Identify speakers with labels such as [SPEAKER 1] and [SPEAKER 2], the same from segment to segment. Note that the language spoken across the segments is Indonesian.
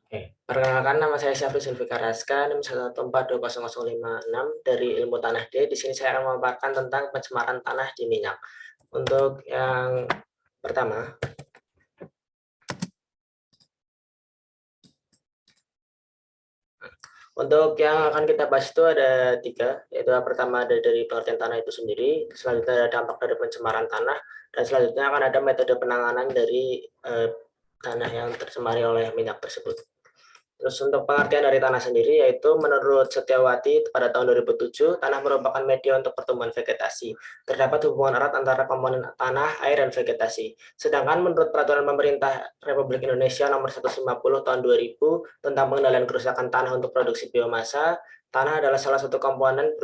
[SPEAKER 1] Oke, perkenalkan nama saya Syafri Zulfikar Raska, NIM 114200056 dari Ilmu Tanah D. Di sini saya akan memaparkan tentang pencemaran tanah di minyak. Untuk yang pertama, untuk yang akan kita bahas itu ada tiga, yaitu yang pertama ada dari pengertian tanah itu sendiri, selanjutnya ada dampak dari pencemaran tanah, dan selanjutnya akan ada metode penanganan dari tanah yang tercemari oleh minyak tersebut. Terus untuk pengertian dari tanah sendiri, yaitu menurut Setiawati pada tahun 2007, tanah merupakan media untuk pertumbuhan vegetasi. Terdapat hubungan erat antara komponen tanah, air, dan vegetasi. Sedangkan menurut Peraturan Pemerintah Republik Indonesia Nomor 150 Tahun 2000 tentang pengendalian kerusakan tanah untuk produksi biomasa, tanah adalah salah satu komponen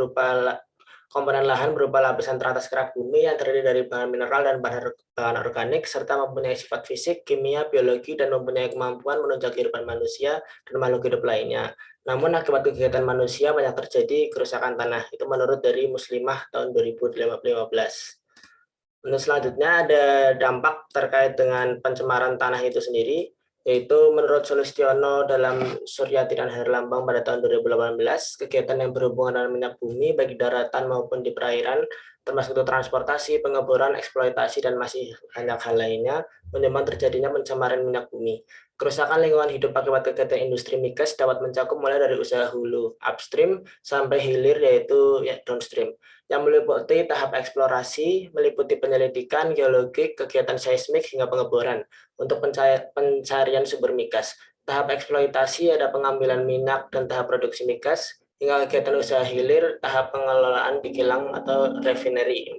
[SPEAKER 1] komponen lahan berupa lapisan teratas kerak bumi yang terdiri dari bahan mineral dan bahan organik, serta mempunyai sifat fisik, kimia, biologi, dan mempunyai kemampuan menunjang kehidupan manusia dan makhluk hidup lainnya. Namun akibat kegiatan manusia banyak terjadi kerusakan tanah. Itu menurut dari Muslimah tahun 2015. Untuk selanjutnya ada dampak terkait dengan pencemaran tanah itu sendiri, yaitu menurut Sulistiono dalam Suryati dan Herlambang pada tahun 2018, kegiatan yang berhubungan dengan minyak bumi baik di daratan maupun di perairan, termasuk itu transportasi, pengeboran, eksploitasi, dan masih banyak hal lainnya, menyumbang terjadinya pencemaran minyak bumi. Kerusakan lingkungan hidup akibat kegiatan industri migas dapat mencakup mulai dari usaha hulu, upstream, sampai hilir, yaitu downstream yang meliputi tahap eksplorasi, meliputi penyelidikan, geologi, kegiatan seismik, hingga pengeboran untuk pencarian sumber migas. Tahap eksploitasi ada pengambilan minyak dan tahap produksi migas, hingga kegiatan usaha hilir, tahap pengelolaan di kilang atau refinery.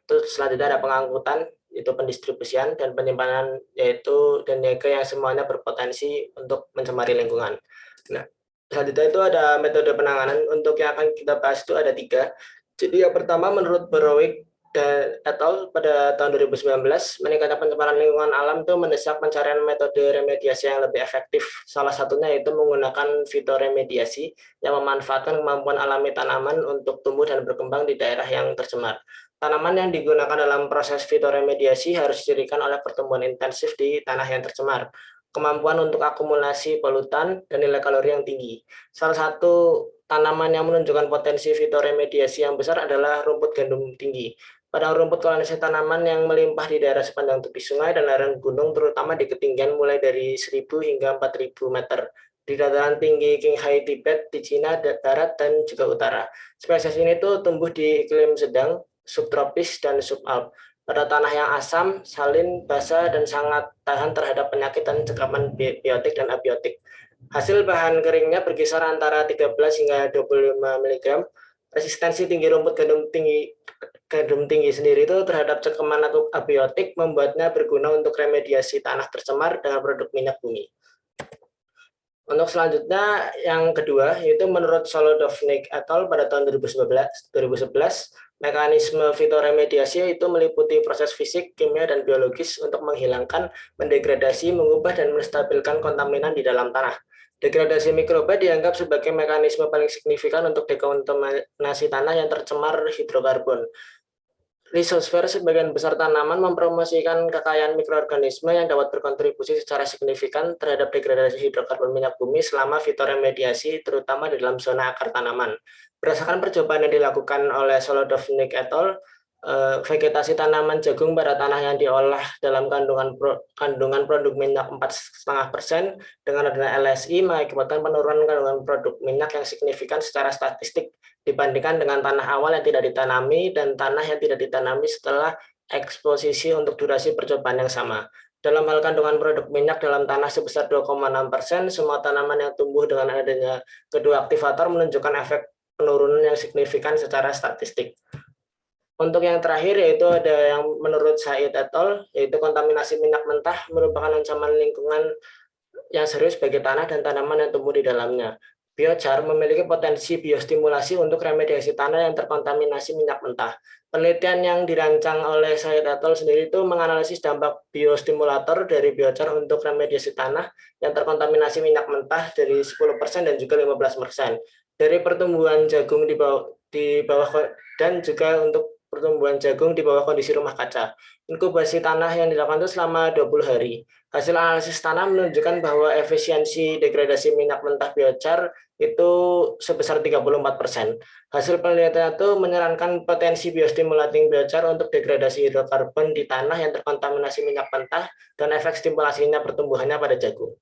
[SPEAKER 1] Terus selanjutnya ada pengangkutan, itu pendistribusian dan penyimpanan, yaitu dan niaga yang semuanya berpotensi untuk mencemari lingkungan. Nah, selanjutnya itu ada metode penanganan. Untuk yang akan kita bahas itu ada tiga. Jadi yang pertama menurut Borowik dan atau pada tahun 2019, meningkatnya pencemaran lingkungan alam itu mendesak pencarian metode remediasi yang lebih efektif. Salah satunya yaitu menggunakan fitoremediasi yang memanfaatkan kemampuan alami tanaman untuk tumbuh dan berkembang di daerah yang tercemar. Tanaman yang digunakan dalam proses fitoremediasi harus didirikan oleh pertumbuhan intensif di tanah yang tercemar, kemampuan untuk akumulasi polutan, dan nilai kalori yang tinggi. Salah satu tanaman yang menunjukkan potensi fitoremediasi yang besar adalah rumput gandum tinggi. Padang rumput kolonisasi tanaman yang melimpah di daerah sepanjang tepi sungai dan lereng gunung, terutama di ketinggian mulai dari 1.000 hingga 4.000 meter. Di dataran tinggi Qinghai Tibet, di Cina, Barat, dan juga utara. Spesies ini tuh tumbuh di iklim sedang, subtropis, dan subalp pada tanah yang asam, salin, basah, dan sangat tahan terhadap penyakit dan cekaman biotik dan abiotik. Hasil bahan keringnya berkisar antara 13 hingga 25 mg. Resistensi tinggi rumput gandum tinggi sendiri itu terhadap cekaman atau abiotik membuatnya berguna untuk remediasi tanah tercemar dengan produk minyak bumi. Untuk selanjutnya yang kedua yaitu menurut Solodovnik et al. Pada tahun 2011, mekanisme fitoremediasi itu meliputi proses fisik, kimia, dan biologis untuk menghilangkan, mendegradasi, mengubah, dan menstabilkan kontaminan di dalam tanah. Degradasi mikroba dianggap sebagai mekanisme paling signifikan untuk dekontaminasi tanah yang tercemar hidrokarbon. Rhizosfer sebagian besar tanaman mempromosikan kekayaan mikroorganisme yang dapat berkontribusi secara signifikan terhadap degradasi hidrokarbon minyak bumi selama fitoremediasi, terutama di dalam zona akar tanaman. Berdasarkan percobaan yang dilakukan oleh Solodovnik et al., vegetasi tanaman jagung pada tanah yang diolah dalam kandungan produk minyak 4,5% dengan adanya LSI mengakibatkan penurunan kandungan produk minyak yang signifikan secara statistik dibandingkan dengan tanah awal yang tidak ditanami dan tanah yang tidak ditanami setelah eksposisi untuk durasi percobaan yang sama. Dalam hal kandungan produk minyak dalam tanah sebesar 2,6%, semua tanaman yang tumbuh dengan adanya kedua aktivator menunjukkan efek penurunan yang signifikan secara statistik. Untuk yang terakhir yaitu ada yang menurut Said et al., yaitu kontaminasi minyak mentah merupakan ancaman lingkungan yang serius bagi tanah dan tanaman yang tumbuh di dalamnya. Biochar memiliki potensi biostimulasi untuk remediasi tanah yang terkontaminasi minyak mentah. Penelitian yang dirancang oleh Said et al. Sendiri itu menganalisis dampak biostimulator dari biochar untuk remediasi tanah yang terkontaminasi minyak mentah dari 10% dan juga 15%. Dari pertumbuhan jagung di bawah dan juga untuk pertumbuhan jagung di bawah kondisi rumah kaca. Inkubasi tanah yang dilakukan itu selama 20 hari. Hasil analisis tanah menunjukkan bahwa efisiensi degradasi minyak mentah biochar itu sebesar 34%. Hasil penelitian itu menyarankan potensi biostimulating biochar untuk degradasi hidrokarbon di tanah yang terkontaminasi minyak mentah dan efek stimulasinya pertumbuhannya pada jagung.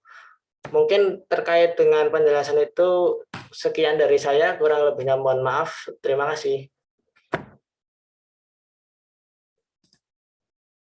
[SPEAKER 1] Mungkin terkait dengan penjelasan itu sekian dari saya, kurang lebihnya mohon maaf. Terima kasih.